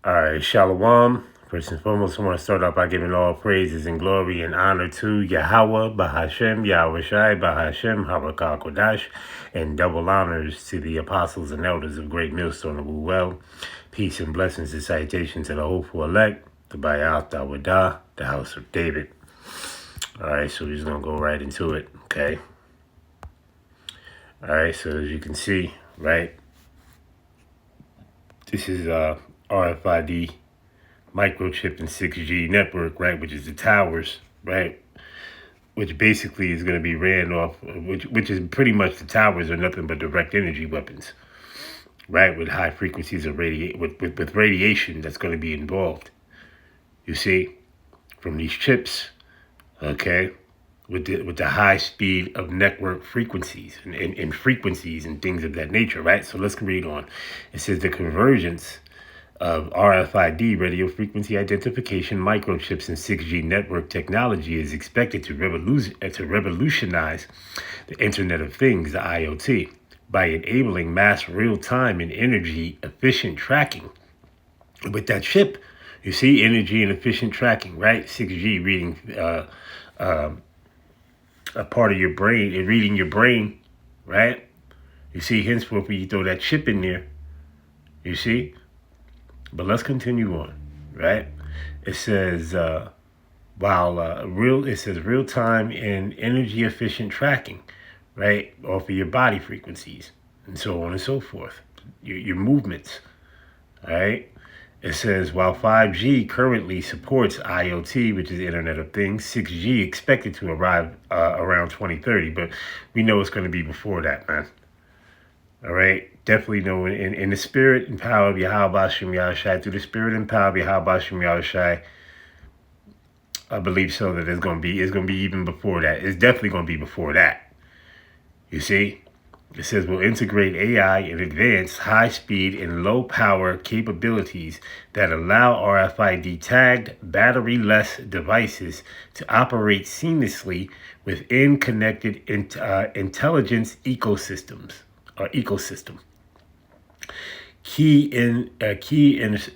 All right, Shalom. First and foremost, I want to start off by giving all praises and glory and honor to Yahweh, Bahashem, Yahweh Shai, Bahashem, Harakah Kodash, and double honors to the apostles and elders of Great Millstone of Well. Peace and blessings and salutations to the hopeful elect, the Bayat Dawadah, the house of David. All right, so we're just going to go right into it, okay? All right, so as you can see, right, this is RFID microchip and 6G network, right, which is the towers, right, which basically is going to be ran off, which is pretty much the towers are nothing but direct energy weapons, right, with high frequencies of with radiation that's going to be involved, you see, from these chips, okay, with the high speed of network frequencies and frequencies and things of that nature, right? So let's read on. It says the convergence of RFID, radio frequency identification, microchips, and 6G network technology is expected to revolutionize the Internet of Things, the IoT, by enabling mass real-time and energy-efficient tracking. With that chip, you see energy and efficient tracking, right? 6G reading a part of your brain and reading your brain, right? You see, henceforth, when you throw that chip in there, you see? But let's continue on, right? It says, real time and energy efficient tracking, right? Off of your body frequencies and so on and so forth, your movements, all right? It says, while 5G currently supports IoT, which is the Internet of Things, 6G expected to arrive around 2030, but we know it's going to be before that, man. All right? Definitely know in the spirit and power of Yahweh Bashem Yahushai, through the spirit and power of Yahweh Bashem Yahushai, I believe so that it's going to be even before that. It's definitely going to be before that. You see? It says we'll integrate AI and advanced high-speed and low-power capabilities that allow RFID tagged battery-less devices to operate seamlessly within connected intelligence ecosystem. Key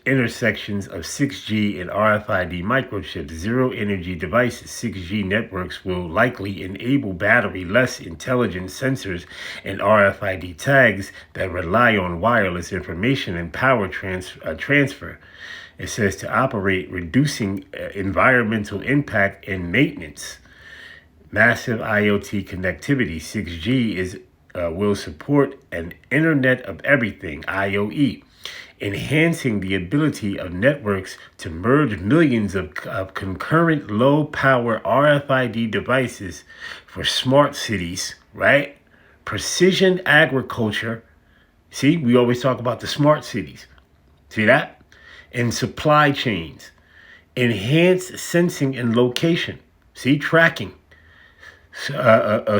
intersections of 6G and RFID microchips, zero-energy devices, 6G networks will likely enable battery-less intelligent sensors and RFID tags that rely on wireless information and power transfer. It says to operate, reducing environmental impact and maintenance. Massive IoT connectivity, 6G will support an Internet of Everything, IoE, enhancing the ability of networks to merge millions of concurrent low-power RFID devices for smart cities, right? Precision agriculture. See, we always talk about the smart cities. See that? And supply chains. Enhanced sensing and location. See, tracking.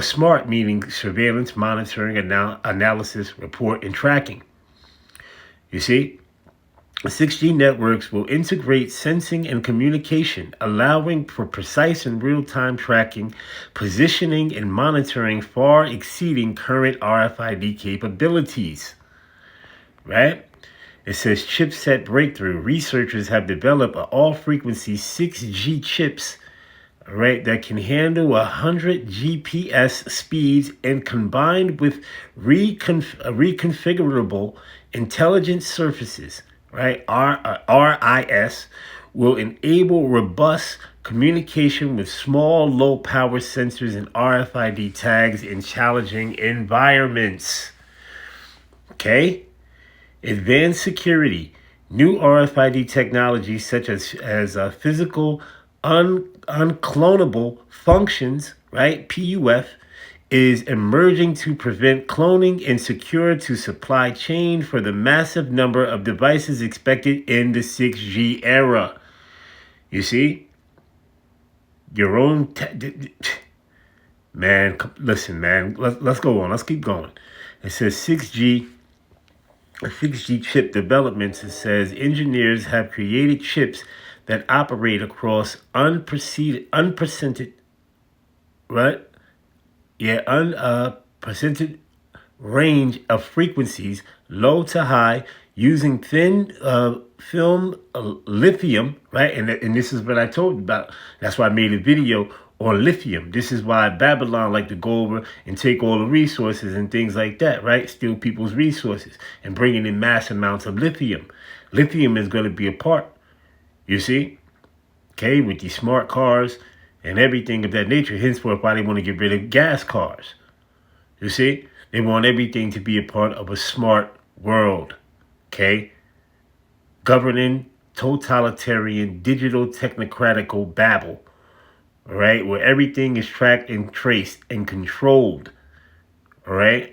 Smart meaning surveillance, monitoring, analysis, report, and tracking. You see, 6G networks will integrate sensing and communication, allowing for precise and real-time tracking, positioning, and monitoring far exceeding current RFID capabilities. Right? It says chipset breakthrough. Researchers have developed all-frequency 6G chips, right, that can handle 100 GPS speeds and combined with reconfigurable intelligent surfaces, right, RIS, will enable robust communication with small, low-power sensors and RFID tags in challenging environments. Okay? Advanced security. New RFID technologies such as physical unclonable functions, right? PUF, is emerging to prevent cloning and secure to supply chain for the massive number of devices expected in the 6G era. You see? Your own... man, listen, man. Let's go on. Let's keep going. It says 6G chip developments. It says engineers have created chips that operate across unprecedented range of frequencies, low to high, using thin film lithium, right? And this is what I told you about. That's why I made a video on lithium. This is why Babylon like to go over and take all the resources and things like that, right? Steal people's resources and bringing in mass amounts of lithium. Lithium is going to be a part, you see, okay, with these smart cars and everything of that nature. Henceforth, why they want to get rid of gas cars. You see, they want everything to be a part of a smart world, okay? Governing, totalitarian, digital, technocratical Babel, all right, where everything is tracked and traced and controlled, all right?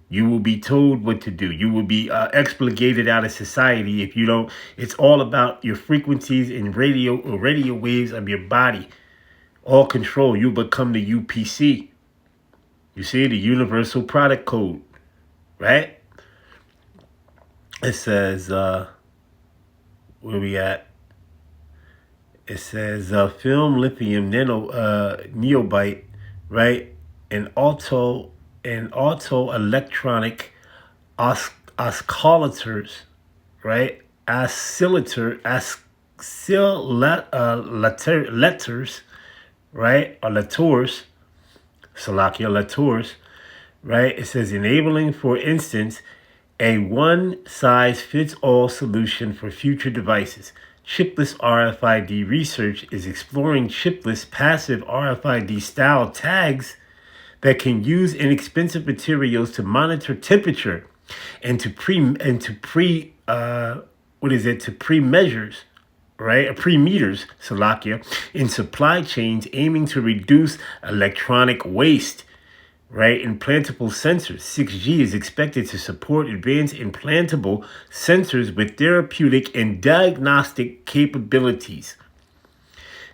You will be told what to do. You will be expurgated out of society if you don't. It's all about your frequencies and radio waves of your body. All control. You become the UPC. You see, the Universal Product Code, right? It says, where we at? It says film lithium neobite, right? And auto electronic oscillators, right? Oscillators, right? Or lators, right? It says enabling, for instance, a one-size-fits-all solution for future devices. Chipless RFID research is exploring chipless passive RFID style tags that can use inexpensive materials to monitor temperature and to pre-measures, right? Pre-meters, Salakia, in supply chains aiming to reduce electronic waste, right? Implantable sensors. 6G is expected to support advanced implantable sensors with therapeutic and diagnostic capabilities.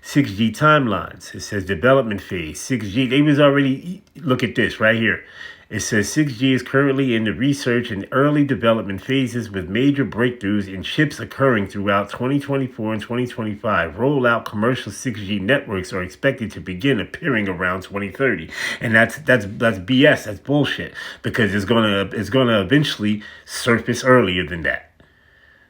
6G timelines. It says development phase. 6G, they was already, look at this right here. It says 6G is currently in the research and early development phases with major breakthroughs in chips occurring throughout 2024 and 2025. Rollout commercial 6G networks are expected to begin appearing around 2030. And that's BS. That's bullshit, because it's gonna eventually surface earlier than that.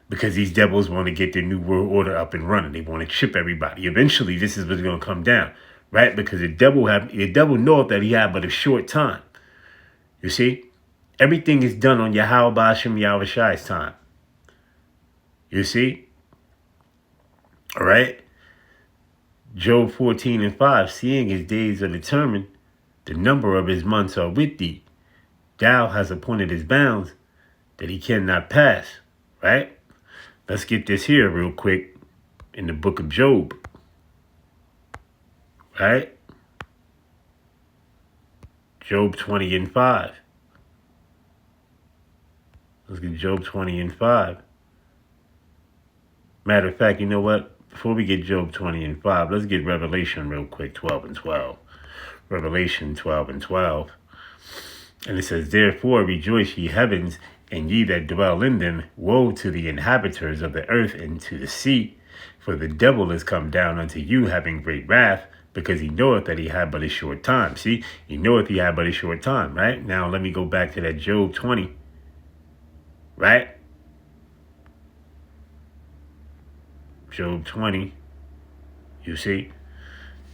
Because these devils want to get their new world order up and running. They want to chip everybody. Eventually, this is what's going to come down, right? Because the devil knoweth that he had but a short time. You see? Everything is done on Yahweh Ba'ashem Yahushai's time. You see? All right? Job 14:5, seeing his days are determined, the number of his months are with thee. Thou hast appointed his bounds that he cannot pass, right? Let's get this here real quick in the book of Job, right? Job 20:5. Let's get Job 20:5. Matter of fact, you know what? Before we get Job 20:5, let's get Revelation real quick, 12:12. Revelation 12:12. And it says, therefore rejoice, ye heavens, and ye that dwell in them. Woe to the inhabitants of the earth and to the sea, for the devil is come down unto you, having great wrath, because he knoweth that he had but a short time. See, he knoweth he had but a short time, right? Now let me go back to that Job 20, right? Job 20, you see,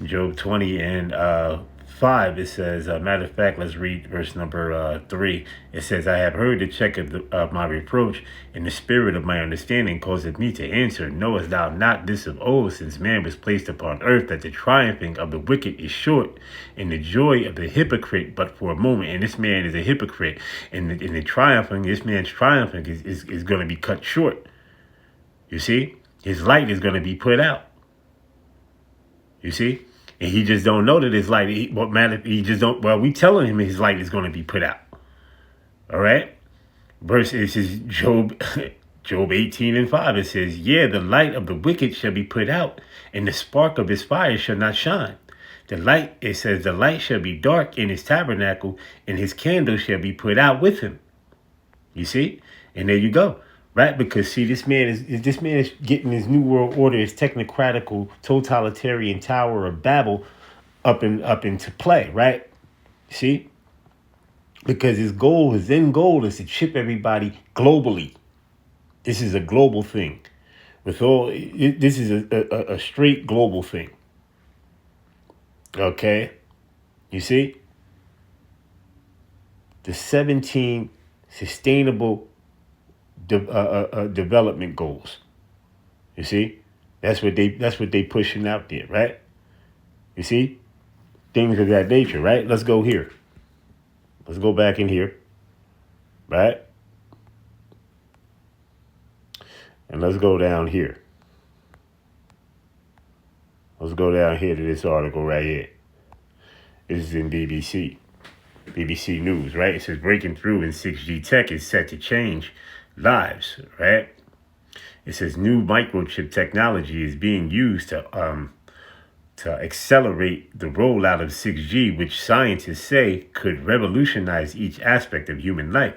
Job 20:5, it says, matter of fact, let's read verse number 3. It says, I have heard the check of my reproach, and the spirit of my understanding causeth me to answer. Knowest thou not this of old, since man was placed upon earth, that the triumphing of the wicked is short, and the joy of the hypocrite but for a moment? And this man is a hypocrite, and this man's triumphing is going to be cut short. You see? His light is going to be put out. You see? And he just don't know that his light, we telling him his light is going to be put out. All right? Verse, it says Job 18:5. It says, yeah, the light of the wicked shall be put out, and the spark of his fire shall not shine. It says, the light shall be dark in his tabernacle, and his candle shall be put out with him. You see? And there you go. Right? Because see, this man is getting his new world order, his technocratical totalitarian Tower of Babel up into play, right? See? because his end goal is to chip everybody globally. This is a global thing. This is a straight global thing. Okay, you see the 17 sustainable development goals. You see, that's what they pushing out there, right? You see, things of that nature, right? Let's go here. Let's go back in here, right? And let's go down here. Let's go down here to this article right here. This is in BBC News, right? It says breaking through in 6G tech is set to change lives, right? It says new microchip technology is being used to accelerate the rollout of 6G, which scientists say could revolutionize each aspect of human life.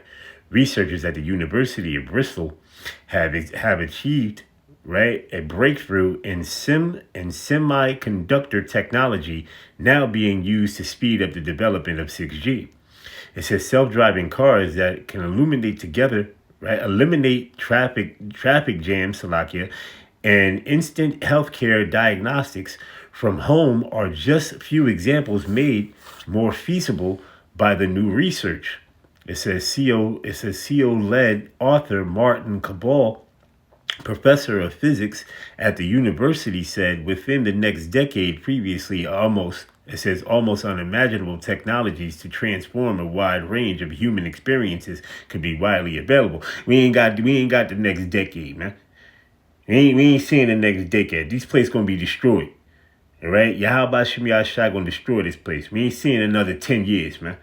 Researchers at the University of Bristol have achieved, right, a breakthrough in semiconductor technology now being used to speed up the development of 6G. It says self-driving cars that can eliminate traffic jams, Salakia, and instant healthcare diagnostics from home are just a few examples made more feasible by the new research. It says CEO-led author Martin Cabal, professor of physics at the university, said within the next decade, almost unimaginable technologies to transform a wide range of human experiences could be widely available. We ain't got the next decade, man. We ain't seeing the next decade. These places gonna be destroyed. All right? Yahweh Shem Yahshua gonna destroy this place. We ain't seeing another 10 years, man.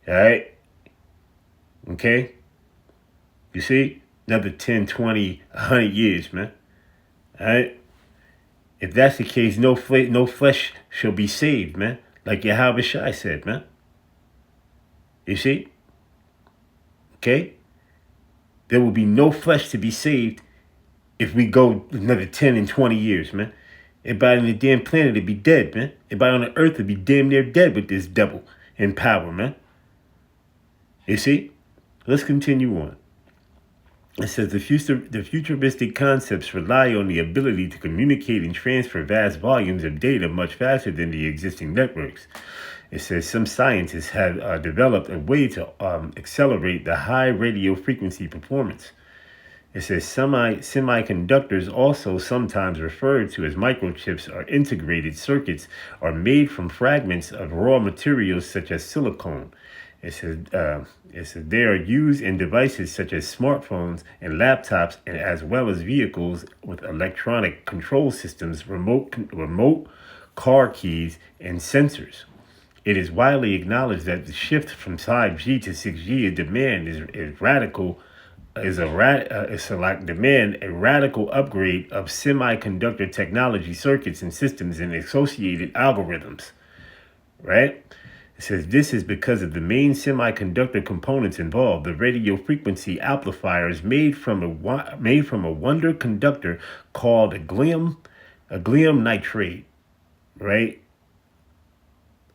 All right? Okay? You see? Another 10, 20, 100 years, man. All right? If that's the case, no flesh shall be saved, man. Like Yahweh Shai said, man. You see? Okay? There will be no flesh to be saved if we go another 10 and 20 years, man. Everybody on the damn planet would be dead, man. Everybody on the earth would be damn near dead with this devil in power, man. You see? Let's continue on. It says the futuristic concepts rely on the ability to communicate and transfer vast volumes of data much faster than the existing networks. It says some scientists have developed a way to accelerate the high radio frequency performance. It says semiconductors, also sometimes referred to as microchips, or integrated circuits, are made from fragments of raw materials such as silicon. It says they are used in devices such as smartphones and laptops, and as well as vehicles with electronic control systems, remote car keys, and sensors. It is widely acknowledged that the shift from 5G to 6G is radical. Demand a radical upgrade of semiconductor technology circuits and systems and associated algorithms. Right? It says this is because of the main semiconductor components involved. The radio frequency amplifiers made from a wonder conductor called a gallium nitride. Right?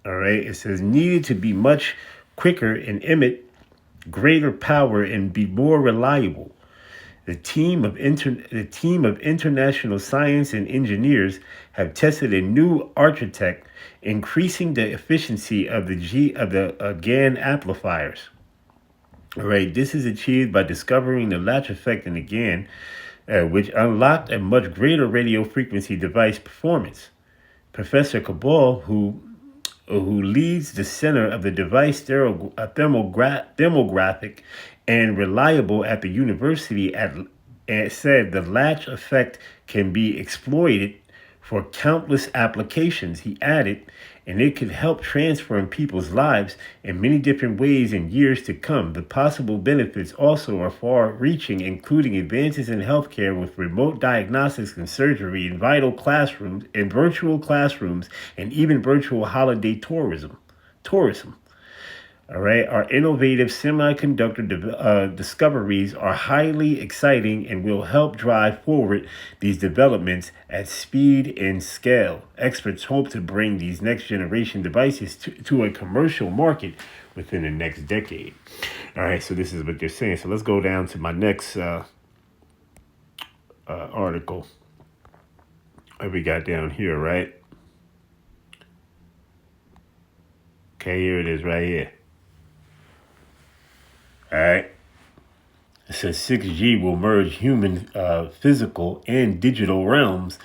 All right. It says needed to be much quicker and emit greater power and be more reliable. The team of international science and engineers have tested a new architect, increasing the efficiency of the GaN amplifiers. All right, this is achieved by discovering the latch effect in the GaN, which unlocked a much greater radio frequency device performance. Professor Cabal, who leads the Center of the Device Thermographic and Reliable at the university, said the latch effect can be exploited for countless applications. He added, and it could help transform people's lives in many different ways in years to come. The possible benefits also are far-reaching, including advances in healthcare with remote diagnostics and surgery in virtual classrooms, and even virtual holiday tourism. All right, our innovative semiconductor discoveries are highly exciting and will help drive forward these developments at speed and scale. Experts hope to bring these next generation devices to a commercial market within the next decade. All right, so this is what they're saying. So let's go down to my next article that we got down here, right? Okay, here it is right here. All right. It says 6G will merge human, physical, and digital realms.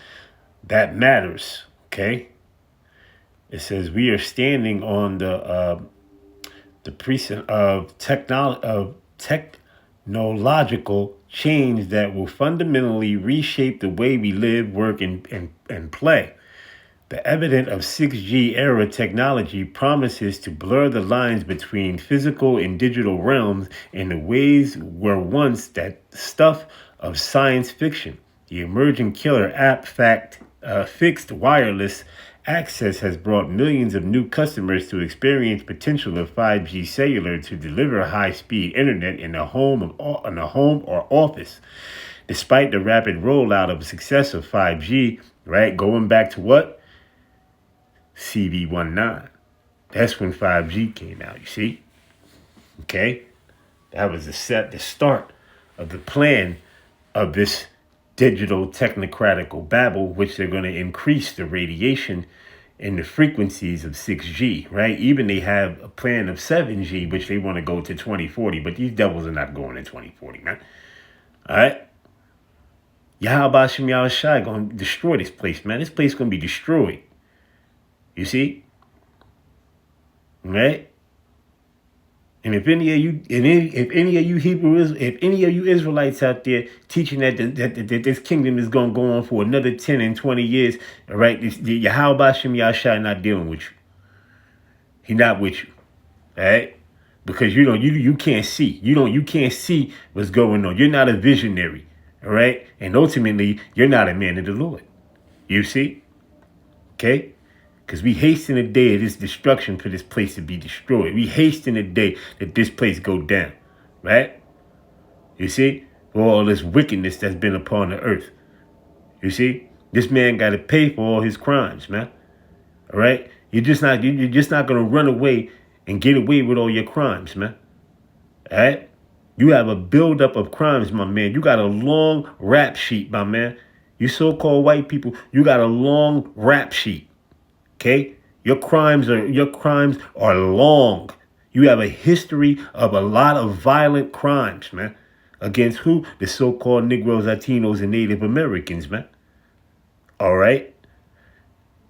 That matters. Okay. It says we are standing on the precinct of technological change that will fundamentally reshape the way we live, work, and play. The evidence of 6G era technology promises to blur the lines between physical and digital realms in the ways were once that stuff of science fiction. The emerging killer app fixed wireless access has brought millions of new customers to experience potential of 5G cellular to deliver high-speed internet in the home or office. Despite the rapid rollout of success of 5G, right, going back to what? CV19. That's when 5G came out, you see? Okay? That was the start of the plan of this digital technocratical babble, which they're going to increase the radiation and the frequencies of 6G, right? Even they have a plan of 7G, which they want to go to 2040, but these devils are not going to 2040, man. All right? Yahweh Shem Shai going to destroy this place, man. This place is going to be destroyed. You see? Right? And if any of you, if any of you Israelites out there teaching that this kingdom is going to go on for another 10 and 20 years, all right, Yahweh Shem Yahshai not dealing with you. He not with you. All right? Because you can't see. You can't see what's going on. You're not a visionary. All right? And ultimately, you're not a man of the Lord. You see? Okay? Because we hasten the day of this destruction for this place to be destroyed. We hasten the day that this place go down. Right? You see? For all this wickedness that's been upon the earth. You see? This man got to pay for all his crimes, man. All right? You're just not going to run away and get away with all your crimes, man. All right? You have a buildup of crimes, my man. You got a long rap sheet, my man. You so-called white people, you got a long rap sheet. Okay? Your crimes are long. You have a history of a lot of violent crimes, man. Against who? The so-called Negroes, Latinos, and Native Americans, man. All right?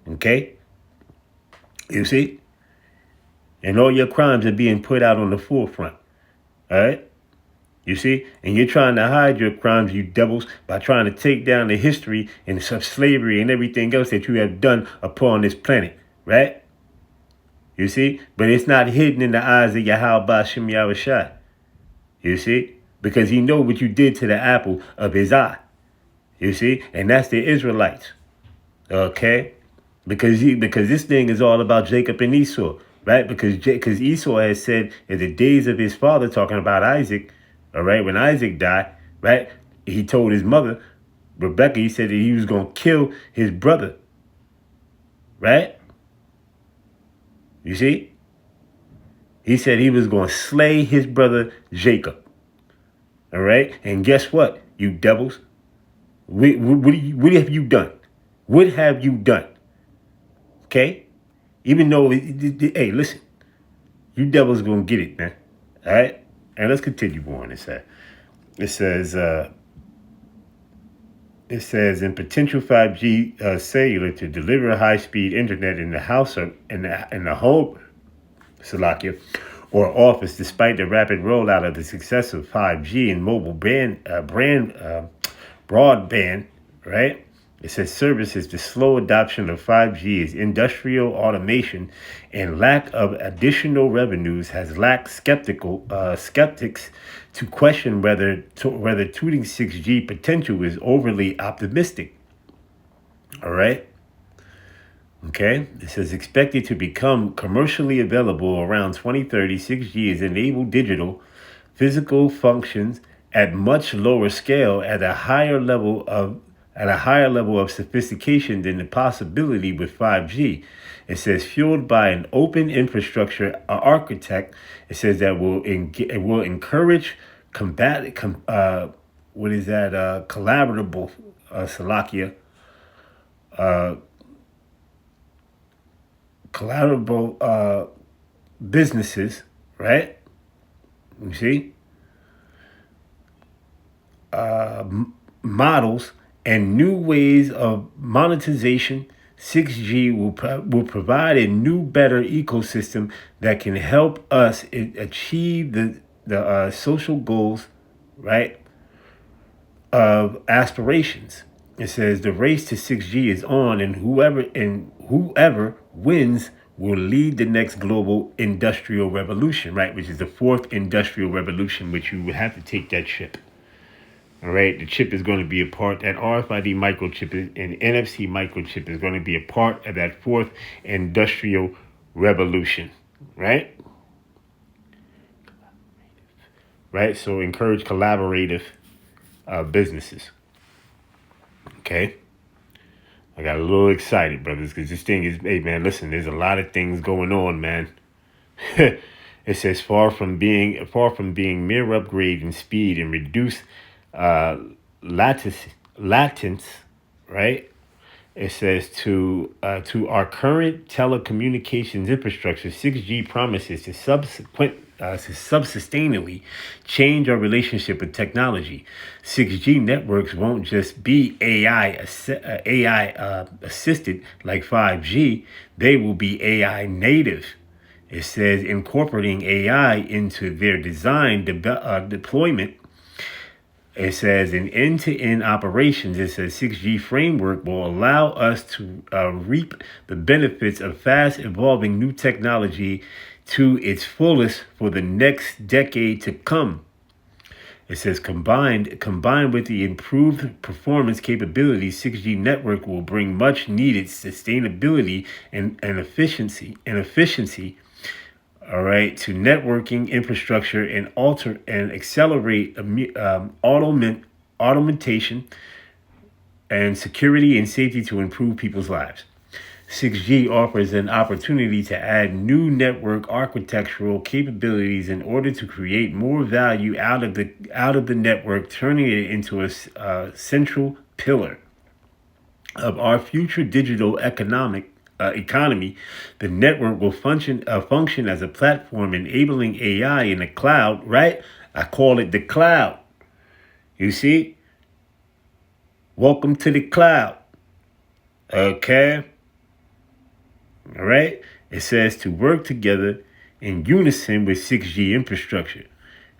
Okay? You see? And all your crimes are being put out on the forefront. All right? You see? And you're trying to hide your crimes, you devils, by trying to take down the history and of slavery and everything else that you have done upon this planet. Right? You see? But it's not hidden in the eyes of Yahweh Shem Yahushai. You see? Because he know what you did to the apple of his eye. You see? And that's the Israelites. Okay? Because this thing is all about Jacob and Esau. Right? Because Esau has said in the days of his father, talking about Isaac, all right, when Isaac died, right, he told his mother, Rebecca, he said that he was going to kill his brother. Right? You see? He said he was going to slay his brother Jacob. All right? And guess what, you devils? What have you done? What have you done? Okay? Even though, hey, listen, you devils going to get it, man. All right? And let's continue on. It says in potential 5G cellular to deliver high-speed internet in the house or in the home, Salakia, or office, despite the rapid rollout of the success of 5G and mobile broadband, right? It says services, the slow adoption of 5G is industrial automation and lack of additional revenues has lacked skeptics to question whether tooting 6G potential is overly optimistic. All right. Okay. It says expected to become commercially available around 2030. 6G is enabled digital physical functions at much lower scale at a higher level of at a higher level of sophistication than the possibility with 5G. It says fueled by an open infrastructure architect. It says that it will encourage what is that collaborable Salakia collaborable businesses, right? You see, models and new ways of monetization. 6G will provide a new, better ecosystem that can help us achieve the social goals, right, of aspirations. It says the race to 6G is on, and whoever wins will lead the next global industrial revolution, right, which is the fourth industrial revolution, which you would have to take that chip. All right, the chip is going to be a part, that RFID microchip and NFC microchip is going to be a part of that fourth industrial revolution, right? Right, so encourage collaborative businesses. Okay, I got a little excited, brothers, because this thing is, hey man, listen, there's a lot of things going on, man. It says far from being mere upgrade in speed and reduce latence, right? It says to our current telecommunications infrastructure, 6G promises to substantially change our relationship with technology. 6G networks won't just be AI assisted like 5G; they will be AI native. It says incorporating AI into their design deployment. It says in end-to-end operations, it says 6G framework will allow us to reap the benefits of fast evolving new technology to its fullest for the next decade to come. It says combined with the improved performance capabilities, 6G network will bring much needed sustainability and efficiency. All right, to networking infrastructure and accelerate automation and security and safety to improve people's lives. 6G offers an opportunity to add new network architectural capabilities in order to create more value out of the network, turning it into a central pillar of our future digital economy. The network will function as a platform enabling AI in the cloud, right? I call it the cloud. You see? Welcome to the cloud. Okay? All right? It says to work together in unison with 6G infrastructure.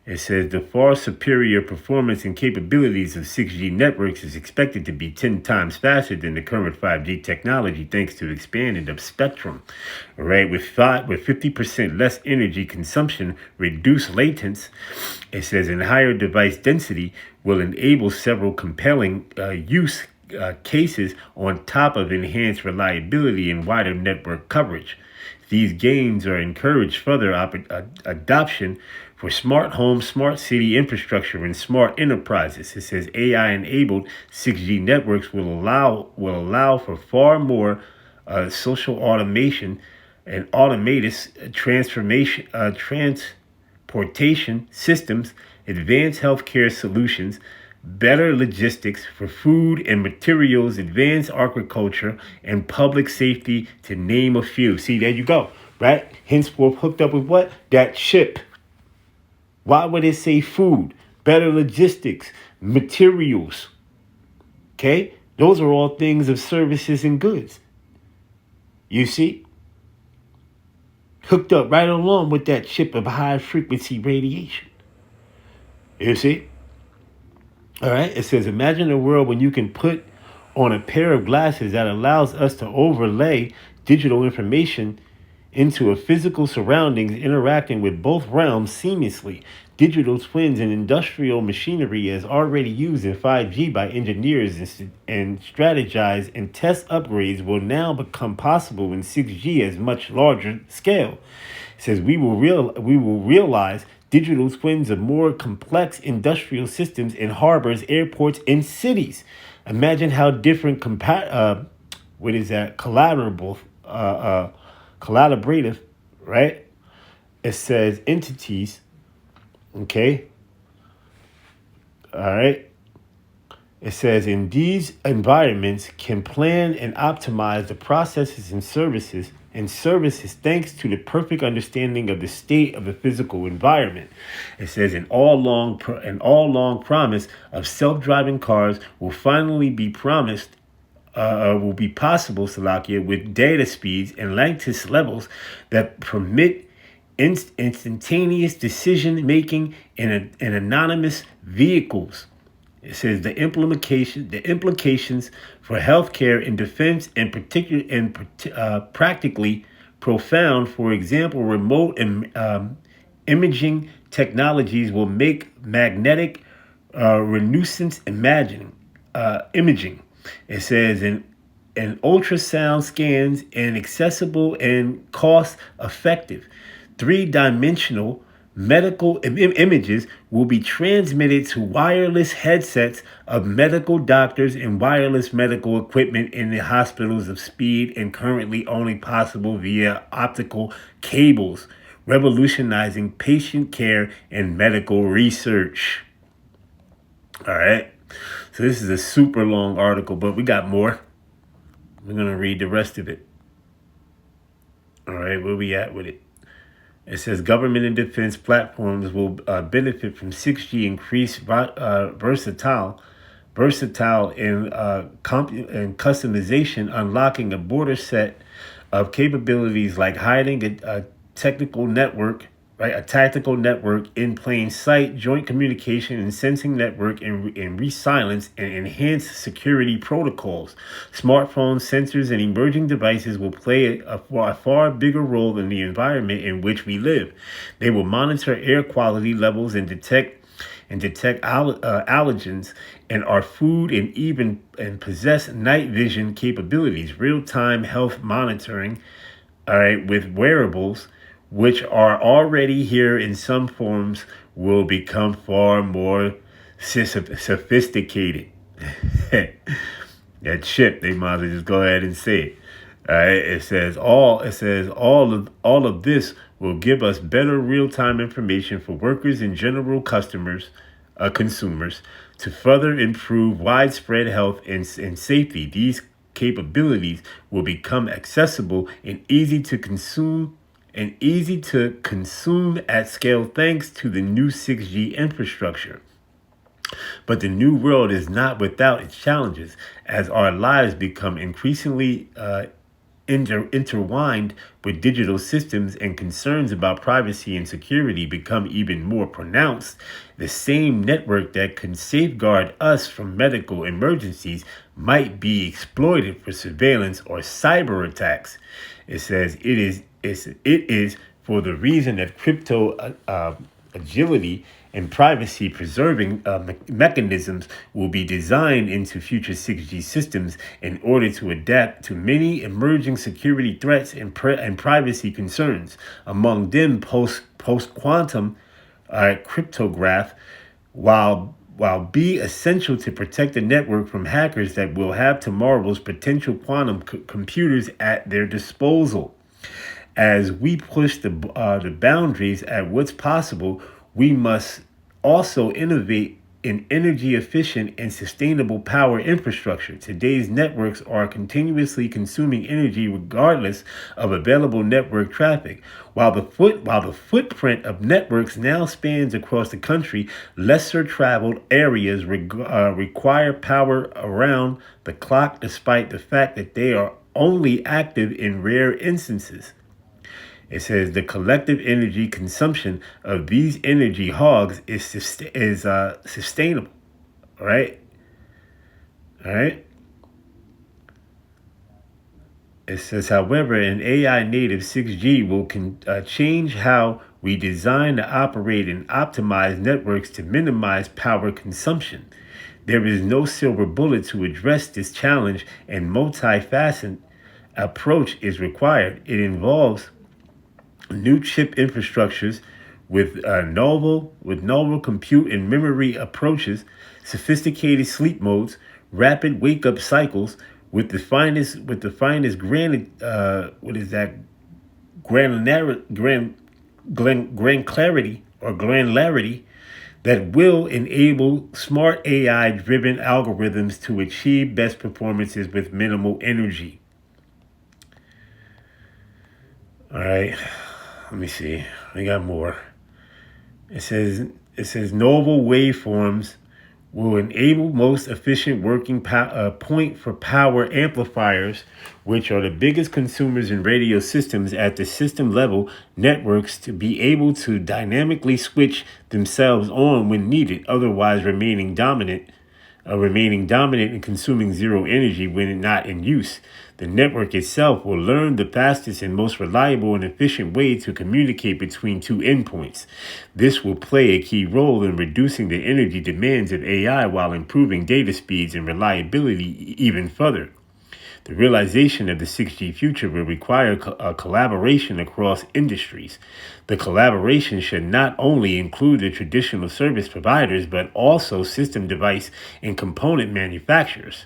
It says the far superior performance and capabilities of 6G networks is expected to be 10 times faster than the current 5G technology thanks to expanded of spectrum. All right, with 50% less energy consumption, reduced latence, it says in higher device density will enable several compelling use cases on top of enhanced reliability and wider network coverage. These gains are encouraged further adoption for smart home, smart city infrastructure, and smart enterprises. It says AI-enabled 6G networks will allow for far more social automation and automated transportation systems, advanced healthcare solutions, better logistics for food and materials, advanced agriculture, and public safety, to name a few. See, there you go, right? Henceforth hooked up with what? That chip. Why would it say food, better logistics, materials? Okay? Those are all things of services and goods. You see? Hooked up right along with that chip of high frequency radiation. You see? All right? It says, imagine a world when you can put on a pair of glasses that allows us to overlay digital information into a physical surroundings, interacting with both realms seamlessly. Digital twins and industrial machinery is already used in 5G by engineers and strategize and test upgrades will now become possible in 6G as much larger scale. It says we will realize digital twins of more complex industrial systems in harbors, airports, and cities. Imagine how different what is that collaborative, right? It says entities, okay, all right. It says in these environments can plan and optimize the processes and services thanks to the perfect understanding of the state of the physical environment. It says an all long promise of self-driving cars will finally be promised will be possible, Salakia, with data speeds and lattice levels that permit instantaneous decision making in anonymous vehicles. It says the implications for healthcare and defense, and practically profound. For example, remote imaging technologies will make magnetic renaissance imaging. It says in ultrasound scans and accessible and cost effective. Three-dimensional medical images will be transmitted to wireless headsets of medical doctors and wireless medical equipment in the hospitals of speed and currently only possible via optical cables, revolutionizing patient care and medical research. All right. So this is a super long article, but we got more. We're going to read the rest of it. All right. Where we at with it? It says government and defense platforms will benefit from 6G increased versatile in and customization, unlocking a broader set of capabilities like hiding a technical network, right? A tactical network in plain sight, joint communication and sensing network, and resilience and enhanced security protocols. Smartphones, sensors, and emerging devices will play a far bigger role in the environment in which we live. They will monitor air quality levels and detect allergens in our food, and possess night vision capabilities, real-time health monitoring, all right, with wearables, which are already here in some forms, will become far more sophisticated. That chip, they might as well just go ahead and say it. All right, it says all of this will give us better real-time information for workers and general consumers to further improve widespread health and safety. These capabilities will become accessible and easy to consume at scale thanks to the new 6G infrastructure. But the new world is not without its challenges as our lives become increasingly intertwined with digital systems, and concerns about privacy and security become even more pronounced. The same network that can safeguard us from medical emergencies might be exploited for surveillance or cyber attacks. It says it is for the reason that crypto agility and privacy preserving mechanisms will be designed into future 6G systems in order to adapt to many emerging security threats and privacy concerns. Among them, post-quantum cryptograph, while be essential to protect the network from hackers that will have tomorrow's potential quantum computers at their disposal. As we push the boundaries at what's possible, we must also innovate in energy efficient and sustainable power infrastructure. Today's networks are continuously consuming energy regardless of available network traffic. While the footprint of networks now spans across the country, lesser traveled areas require power around the clock, despite the fact that they are only active in rare instances. It says the collective energy consumption of these energy hogs is sustainable. All right. All right. It says, however, an AI native 6G will change how we design to operate and optimize networks to minimize power consumption. There is no silver bullet to address this challenge, and multifaceted approach is required. It involves new chip infrastructures, with novel compute and memory approaches, sophisticated sleep modes, rapid wake up cycles, with the finest granularity that will enable smart AI driven algorithms to achieve best performances with minimal energy. All right, let me see. We got more. It says novel waveforms will enable most efficient working point for power amplifiers, which are the biggest consumers in radio systems at the system level networks, to be able to dynamically switch themselves on when needed, otherwise remaining dominant and consuming zero energy when not in use. The network itself will learn the fastest and most reliable and efficient way to communicate between two endpoints. This will play a key role in reducing the energy demands of AI while improving data speeds and reliability even further. The realization of the 6G future will require a collaboration across industries. The collaboration should not only include the traditional service providers, but also system device and component manufacturers.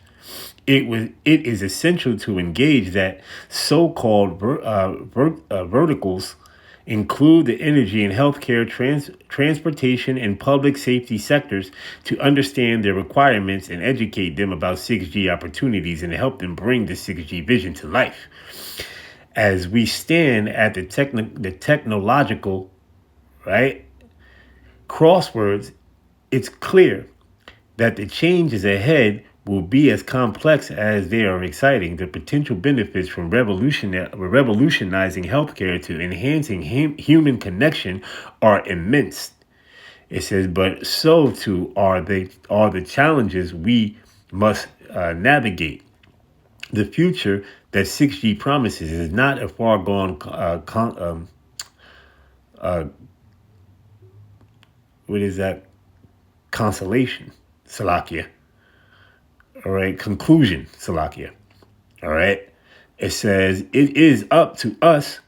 It is essential to engage that so-called verticals include the energy and healthcare, transportation, and public safety sectors to understand their requirements and educate them about 6G opportunities and help them bring the 6G vision to life. As we stand at the technological, right, crosswords, it's clear that the changes ahead will be as complex as they are exciting. The potential benefits from revolutionizing healthcare to enhancing human connection are immense. It says, but so too are the challenges we must navigate. The future that 6G promises is not a far gone consolation, Salakia. All right, conclusion, Salakia. All right, it says it is up to us,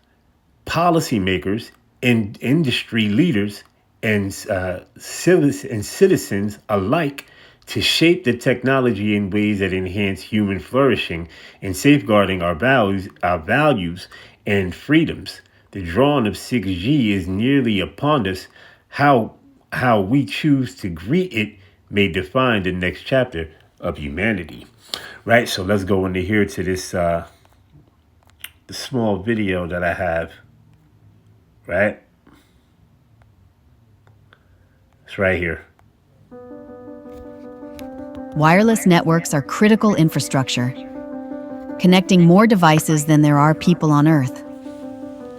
policymakers and industry leaders and citizens alike, to shape the technology in ways that enhance human flourishing and safeguarding our values and freedoms. The dawn of 6G is nearly upon us. How we choose to greet it may define the next chapter of humanity. Right, so let's go into here to this the small video that I have. Right, it's right here. Wireless networks are critical infrastructure, connecting more devices than there are people on Earth.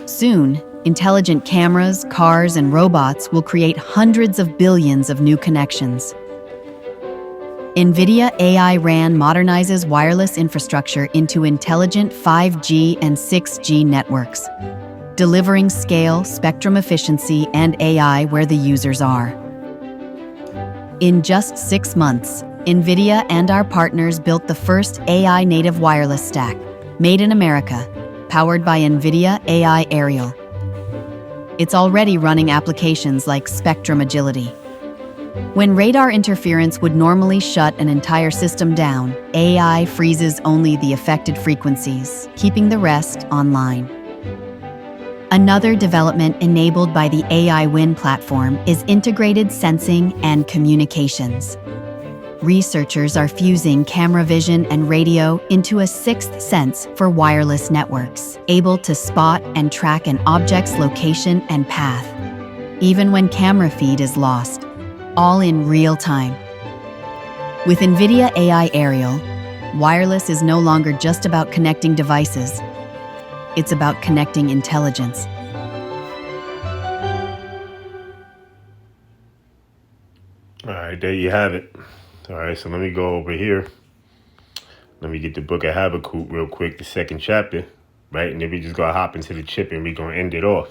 Soon, intelligent cameras, cars, and robots will create hundreds of billions of new connections. NVIDIA AI RAN modernizes wireless infrastructure into intelligent 5G and 6G networks, delivering scale, spectrum efficiency, and AI where the users are. In just 6 months, NVIDIA and our partners built the first AI-native wireless stack, made in America, powered by NVIDIA AI Aerial. It's already running applications like spectrum agility. When radar interference would normally shut an entire system down, AI freezes only the affected frequencies, keeping the rest online. Another development enabled by the AI Win platform is integrated sensing and communications. Researchers are fusing camera vision and radio into a sixth sense for wireless networks, able to spot and track an object's location and path, even when camera feed is lost, all in real time. With NVIDIA AI Aerial, wireless is no longer just about connecting devices. It's about connecting intelligence. All right, there you have it. All right, so let me go over here. Let me get the book of Habakkuk real quick, the second chapter, right? And then we just going to hop into the chip and we're going to end it off.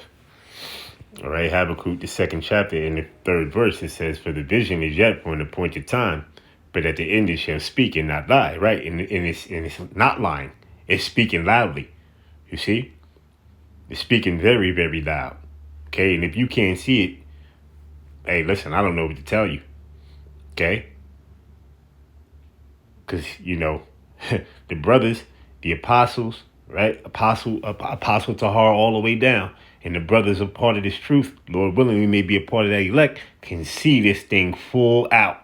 All right, Habakkuk, the second chapter, in the third verse, it says, for the vision is yet for an appointed time, but at the end it shall speak and not lie, right? And it's not lying. It's speaking loudly. You see? It's speaking very, very loud. Okay, and if you can't see it, hey, listen, I don't know what to tell you. Okay? Because, the brothers, the apostles, right? Apostle Tahar all the way down. And the brothers are part of this truth. Lord willing, we may be a part of that elect, can see this thing full out.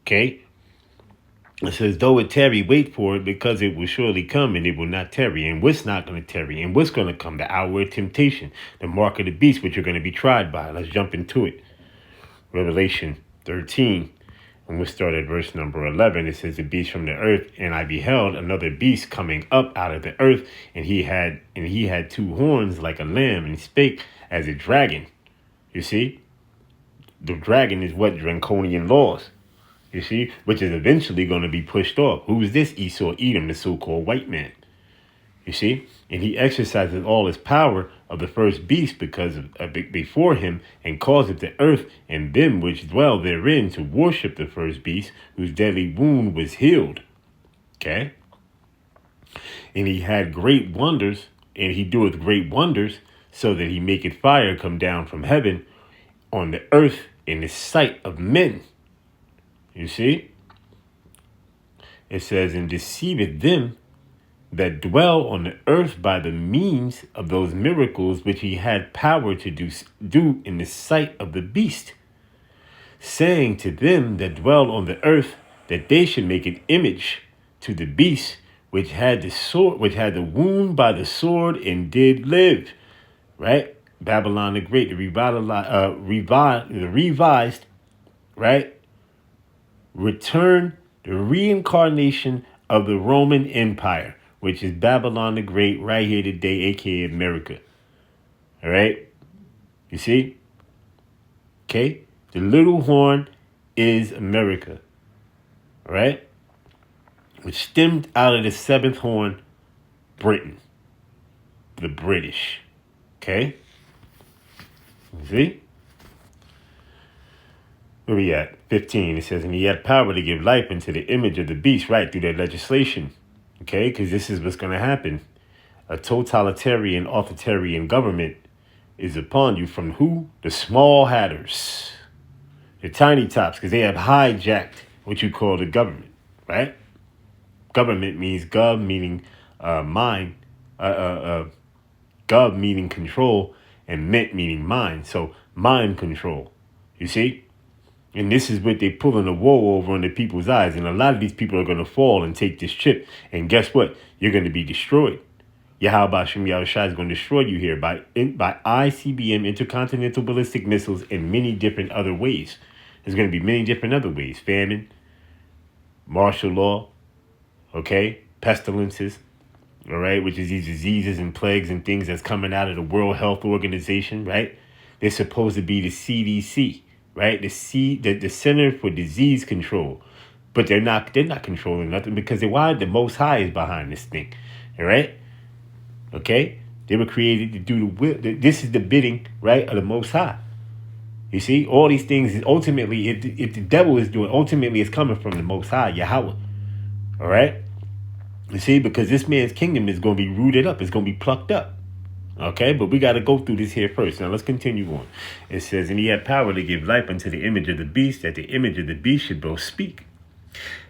Okay? It says, though it tarry, wait for it, because it will surely come, and it will not tarry. And what's not going to tarry? And what's going to come? The hour of temptation, the mark of the beast, which you're going to be tried by. Let's jump into it. Revelation 13. And we'll start at verse number 11. It says, the beast from the earth, and I beheld another beast coming up out of the earth, and he had two horns like a lamb, and he spake as a dragon. You see? The dragon is what? Draconian laws. You see, which is eventually going to be pushed off. Who is this Esau Edom, the so-called white man? You see, and he exercises all his power of the first beast because before him, and causeth the earth and them which dwell therein to worship the first beast, whose deadly wound was healed. Okay, and he had great wonders, and he doeth great wonders, so that he maketh fire come down from heaven on the earth in the sight of men. You see? It says, and deceiveth them that dwell on the earth by the means of those miracles which he had power to do in the sight of the beast, saying to them that dwell on the earth that they should make an image to the beast which had the sword, which had the wound by the sword and did live. Right? Babylon the Great, the revised, right? Return, the reincarnation of the Roman Empire, which is Babylon the Great right here today, aka America. All right? You see? Okay? The little horn is America. All right? Which stemmed out of the seventh horn, Britain. The British. Okay? You see? Where we at? 15. It says, and he had power to give life into the image of the beast, right, through their legislation. Okay? Because this is what's going to happen. A totalitarian, authoritarian government is upon you from who? The small hatters. The tiny tops, because they have hijacked what you call the government, right? Government means gov, meaning mind. Gov meaning control, and ment meaning mind. So mind control. You see? And this is what they're pulling the wool over under people's eyes. And a lot of these people are going to fall and take this chip. And guess what? You're going to be destroyed. Yahweh Shem Yahushua is going to destroy you here by ICBM, intercontinental ballistic missiles, and many different other ways. There's going to be many different other ways. Famine, martial law, okay, pestilences, all right, which is these diseases and plagues and things that's coming out of the World Health Organization, right? They're supposed to be the CDC. Right, the Center for Disease Control, but they're not controlling nothing because the Most High is behind this thing, all right? Okay, they were created to do the will. This is the bidding, right, of the Most High. You see, all these things is ultimately, if the devil is doing, ultimately it's coming from the Most High, Yahweh. All right, you see, because this man's kingdom is going to be rooted up, it's going to be plucked up. Okay, but we got to go through this here first. Now, let's continue on. It says, and he had power to give life unto the image of the beast, that the image of the beast should both speak,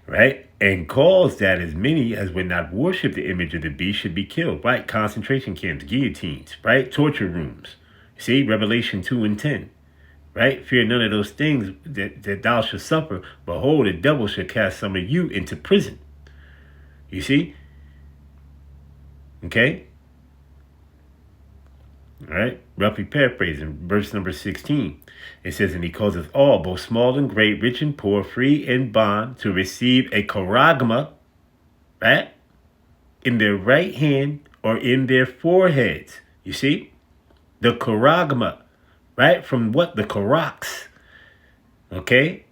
right? And cause that as many as would not worship the image of the beast should be killed, right? Concentration camps, guillotines, right? Torture rooms. See, Revelation 2 and 10, right? Fear none of those things that thou shalt suffer. Behold, the devil shall cast some of you into prison. You see? Okay? All right, roughly paraphrasing, verse number 16. It says, and he causeth all, both small and great, rich and poor, free and bond, to receive a charagma, right, in their right hand or in their foreheads. You see? The charagma, right, from what? The Karax. Okay?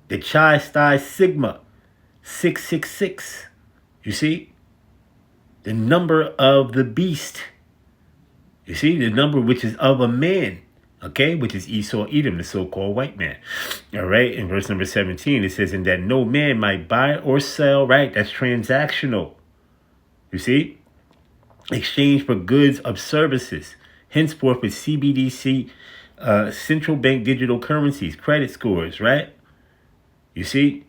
The Chi Sigma, 666. You see? The number of the beast. You see, the number which is of a man, okay, which is Esau Edom, the so-called white man. All right, in verse number 17, it says, and that no man might buy or sell, right? That's transactional. You see? Exchange for goods of services. henceforth with CBDC, central bank digital currencies, credit scores, right? You see?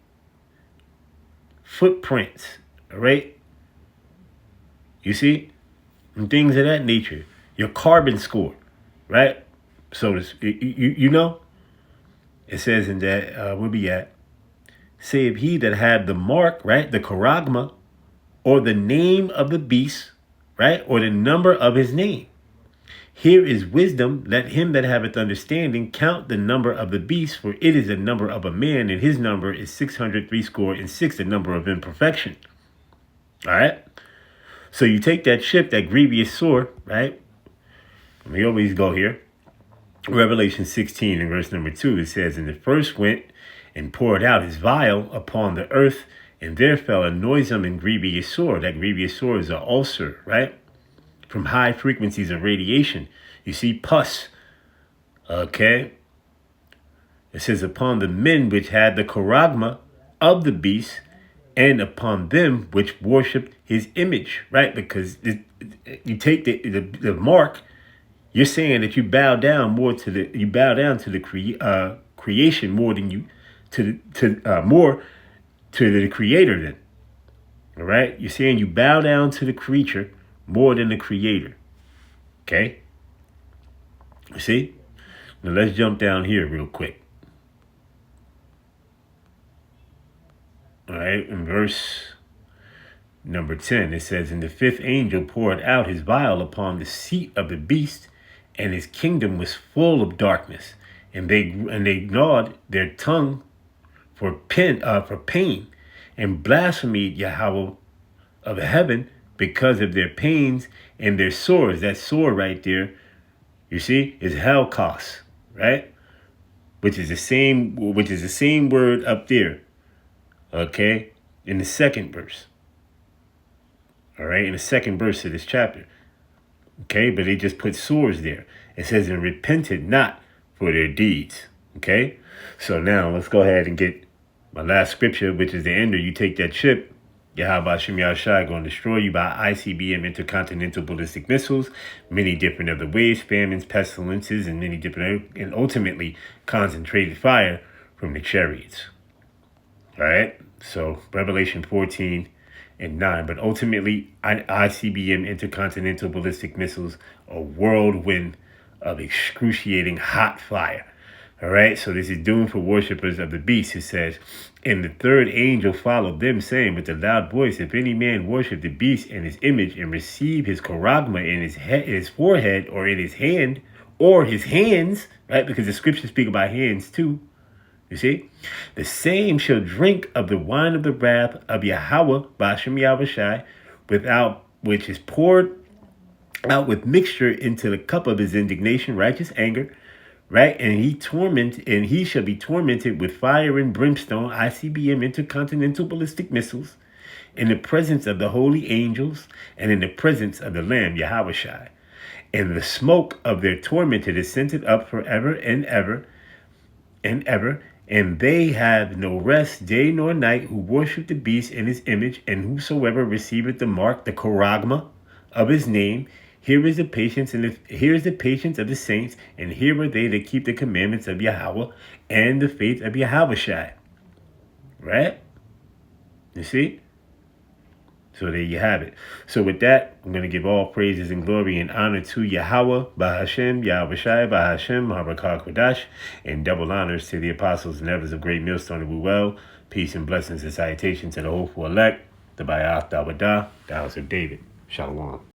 Footprints, all right? You see? And things of that nature. Your carbon score, right? So, you know? It says in that, where we at? Save he that had the mark, right? The charagma, or the name of the beast, right? Or the number of his name. Here is wisdom. Let him that haveth understanding count the number of the beast, for it is the number of a man, and his number is 666, the number of imperfection. All right? So you take that ship, that grievous sore, right? And we always go here. Revelation 16 and verse number 2, it says, and the first went and poured out his vial upon the earth, and there fell a noisome and grievous sore. That grievous sore is an ulcer, right? From high frequencies of radiation. You see, pus. Okay? It says, upon the men which had the charagma of the beast, and upon them which worshipped his image, right? Because you take the mark, you're saying that you bow down more to the creation more than you more to the creator. Then, all right, you're saying you bow down to the creature more than the creator. Okay, you see. Now let's jump down here real quick. All right, in verse number 10, it says, and the fifth angel poured out his vial upon the seat of the beast, and his kingdom was full of darkness, and they gnawed their tongue for pain, and blasphemed Yahweh of heaven because of their pains and their sores. That sore right there, you see, is Holocaust, right? Which is the same word up there. Okay, in the second verse. All right, in the second verse of this chapter. Okay, but they just put sores there. It says, and repented not for their deeds. Okay, so now let's go ahead and get my last scripture, which is the ender. You take that ship, Yahweh Shem Yahushai going to destroy you by ICBM intercontinental ballistic missiles, many different other ways, famines, pestilences, and many different, and ultimately concentrated fire from the chariots. All right, so Revelation 14 and 9. But ultimately, ICBM intercontinental ballistic missiles, a whirlwind of excruciating hot fire. All right, so this is doomed for worshippers of the beast. It says, and the third angel followed them, saying with a loud voice, if any man worship the beast and his image, and receive his charagma in his forehead, or in his hand, or his hands, right? Because the scriptures speak about hands too. You see, the same shall drink of the wine of the wrath of Yahweh, Bashem Yahushai, without which is poured out with mixture into the cup of his indignation, righteous anger, right? And he shall be tormented with fire and brimstone, ICBM intercontinental ballistic missiles, in the presence of the holy angels, and in the presence of the Lamb, Yahushai. And the smoke of their torment is scented up forever and ever and ever. And they have no rest day nor night who worship the beast in his image, and whosoever receiveth the mark, the charagma of his name. Here is the patience, and here is the patience of the saints, and here are they that keep the commandments of Yahweh and the faith of Yahushai. Right? You see? So there you have it. So with that, I'm going to give all praises and glory and honor to Yahweh, Bahashem, Yahushai, Bahashem, Harakah Kodash, and double honors to the apostles and elders of Great Millstone of Ruel. Peace and blessings and salutations to the hopeful elect, the Bayah Dawadah, the house of David. Shalom.